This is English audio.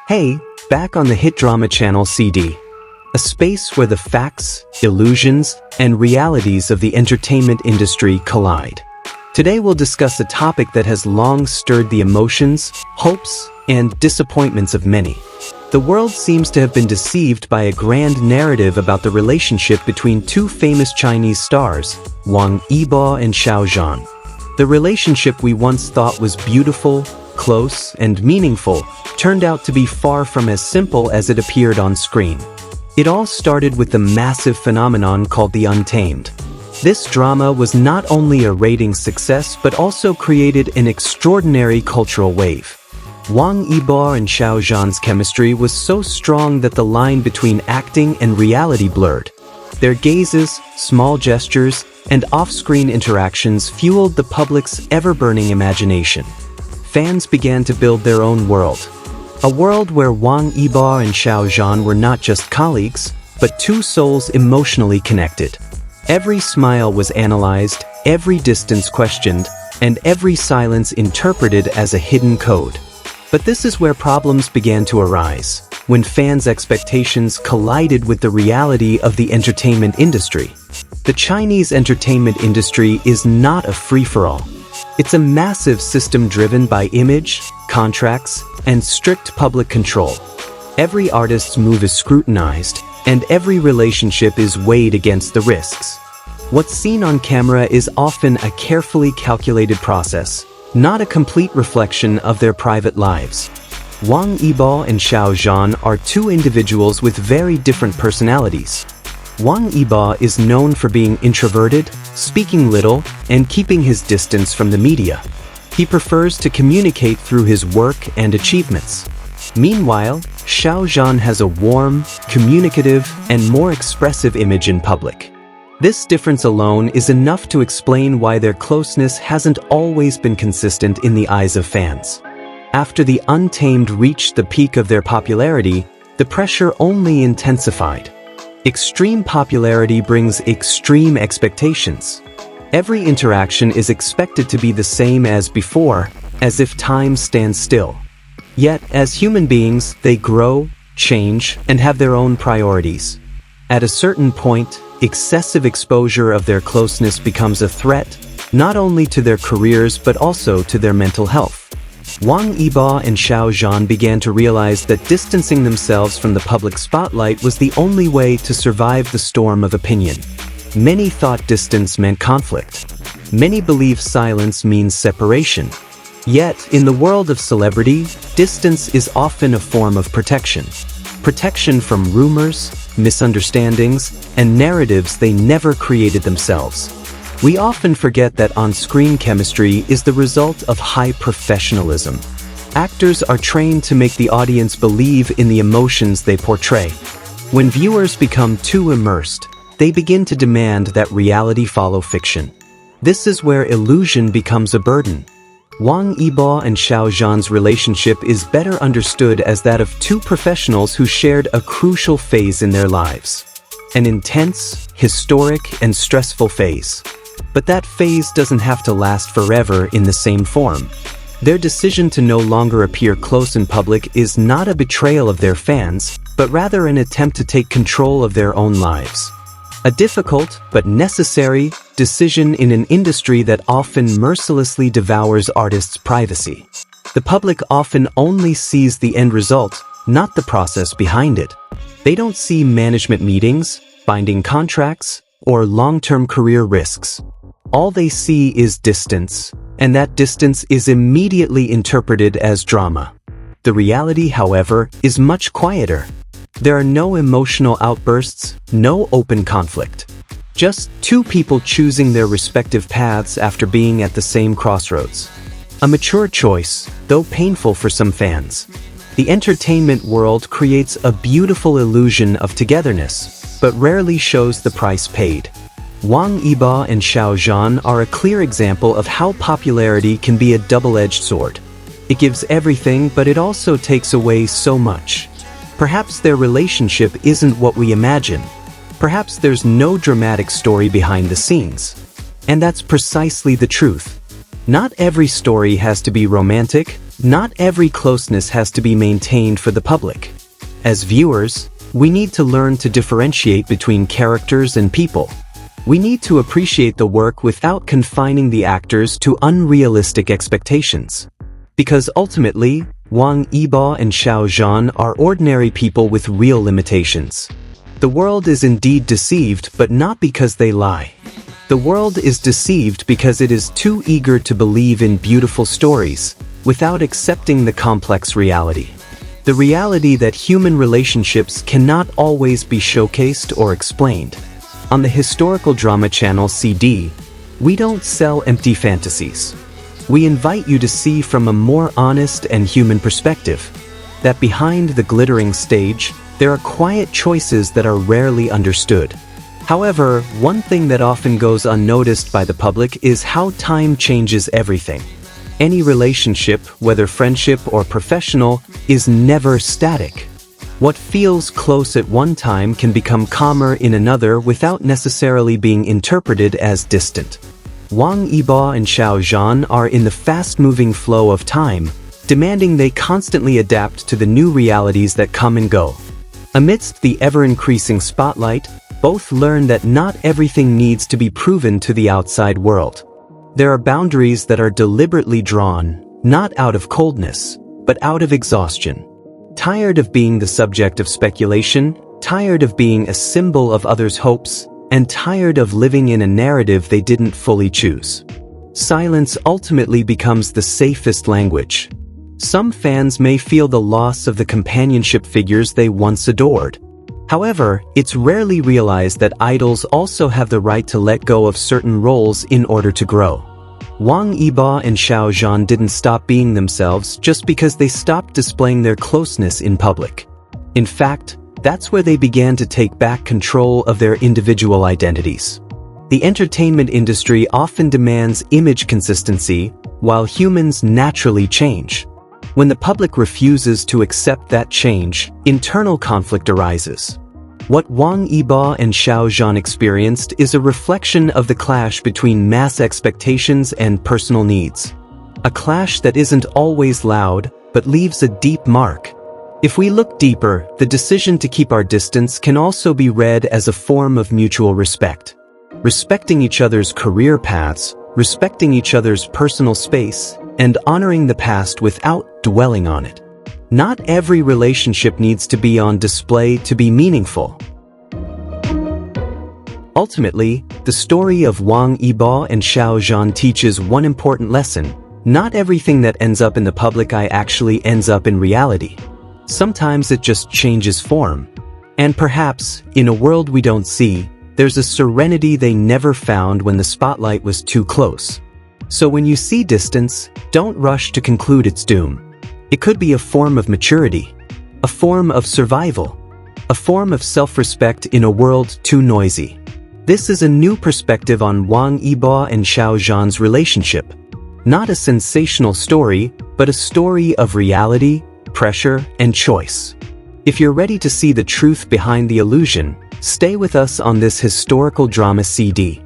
Hey, back on the hit drama channel CD. A space where the facts, illusions, and realities of the entertainment industry collide. Today we'll discuss a topic that has long stirred the emotions, hopes, and disappointments of many. The world seems to have been deceived by a grand narrative about the relationship between two famous Chinese stars, Wang Yibo and Xiao Zhan. The relationship we once thought was beautiful, close, and meaningful turned out to be far from as simple as it appeared on screen. It all started with the massive phenomenon called the Untamed. This drama was not only a ratings success but also created an extraordinary cultural wave. Wang Yibo and Xiao Zhan's chemistry was so strong that the line between acting and reality blurred. Their gazes, small gestures, and off-screen interactions fueled the public's ever-burning imagination. Fans began to build their own world. A world where Wang Yibo and Xiao Zhan were not just colleagues, but two souls emotionally connected. Every smile was analyzed, every distance questioned, and every silence interpreted as a hidden code. But this is where problems began to arise, when fans' expectations collided with the reality of the entertainment industry. The Chinese entertainment industry is not a free-for-all. It's a massive system driven by image, contracts, and strict public control. Every artist's move is scrutinized, and every relationship is weighed against the risks. What's seen on camera is often a carefully calculated process, not a complete reflection of their private lives. Wang Yibo and Xiao Zhan are two individuals with very different personalities. Wang Yibo is known for being introverted, speaking little, and keeping his distance from the media. He prefers to communicate through his work and achievements. Meanwhile, Xiao Zhan has a warm, communicative, and more expressive image in public. This difference alone is enough to explain why their closeness hasn't always been consistent in the eyes of fans. After the Untamed reached the peak of their popularity, the pressure only intensified. Extreme popularity brings extreme expectations. Every interaction is expected to be the same as before, as if time stands still. Yet, as human beings, they grow, change, and have their own priorities. At a certain point, excessive exposure of their closeness becomes a threat, not only to their careers but also to their mental health. Wang Yibo and Xiao Zhan began to realize that distancing themselves from the public spotlight was the only way to survive the storm of opinion. Many thought distance meant conflict. Many believe silence means separation. Yet, in the world of celebrity, distance is often a form of protection. Protection from rumors, misunderstandings, and narratives they never created themselves. We often forget that on-screen chemistry is the result of high professionalism. Actors are trained to make the audience believe in the emotions they portray. When viewers become too immersed, they begin to demand that reality follow fiction. This is where illusion becomes a burden. Wang Yibo and Xiao Zhan's relationship is better understood as that of two professionals who shared a crucial phase in their lives. An intense, historic, and stressful phase. But that phase doesn't have to last forever in the same form. Their decision to no longer appear close in public is not a betrayal of their fans, but rather an attempt to take control of their own lives. A difficult, but necessary, decision in an industry that often mercilessly devours artists' privacy. The public often only sees the end result, not the process behind it. They don't see management meetings, binding contracts, or long-term career risks. All they see is distance, and that distance is immediately interpreted as drama. The reality, however, is much quieter. There are no emotional outbursts, no open conflict. Just two people choosing their respective paths after being at the same crossroads. A mature choice, though painful for some fans. The entertainment world creates a beautiful illusion of togetherness, but rarely shows the price paid. Wang Yibo and Xiao Zhan are a clear example of how popularity can be a double-edged sword. It gives everything, but it also takes away so much. Perhaps their relationship isn't what we imagine. Perhaps there's no dramatic story behind the scenes. And that's precisely the truth. Not every story has to be romantic, Not every closeness has to be maintained for the public. As viewers, we need to learn to differentiate between characters and people. We need to appreciate the work without confining the actors to unrealistic expectations. Because ultimately, Wang Yibo and Xiao Zhan are ordinary people with real limitations. The world is indeed deceived, but not because they lie. The world is deceived because it is too eager to believe in beautiful stories, without accepting the complex reality. The reality that human relationships cannot always be showcased or explained. On the historical drama channel CD, we don't sell empty fantasies. We invite you to see from a more honest and human perspective that behind the glittering stage, there are quiet choices that are rarely understood. However, one thing that often goes unnoticed by the public is how time changes everything. Any relationship, whether friendship or professional, is never static. What feels close at one time can become calmer in another without necessarily being interpreted as distant. Wang Yibo and Xiao Zhan are in the fast-moving flow of time, demanding they constantly adapt to the new realities that come and go. Amidst the ever-increasing spotlight, both learn that not everything needs to be proven to the outside world. There are boundaries that are deliberately drawn, not out of coldness, but out of exhaustion. Tired of being the subject of speculation, tired of being a symbol of others' hopes, and tired of living in a narrative they didn't fully choose. Silence ultimately becomes the safest language. Some fans may feel the loss of the companionship figures they once adored. However, it's rarely realized that idols also have the right to let go of certain roles in order to grow. Wang Yibo and Xiao Zhan didn't stop being themselves just because they stopped displaying their closeness in public. In fact, that's where they began to take back control of their individual identities. The entertainment industry often demands image consistency, while humans naturally change. When the public refuses to accept that change, internal conflict arises. What Wang Yibo and Xiao Zhan experienced is a reflection of the clash between mass expectations and personal needs. A clash that isn't always loud, but leaves a deep mark. If we look deeper, the decision to keep our distance can also be read as a form of mutual respect. Respecting each other's career paths, respecting each other's personal space, and honoring the past without dwelling on it. Not every relationship needs to be on display to be meaningful. Ultimately, the story of Wang Yibo and Xiao Zhan teaches one important lesson. Not everything that ends up in the public eye actually ends up in reality. Sometimes it just changes form. And perhaps, in a world we don't see, there's a serenity they never found when the spotlight was too close. So when you see distance, don't rush to conclude its doom. It could be a form of maturity, a form of survival, a form of self-respect in a world too noisy. This is a new perspective on Wang Yibo and Xiao Zhan's relationship. Not a sensational story, but a story of reality, pressure, and choice. If you're ready to see the truth behind the illusion, stay with us on this historical drama CD.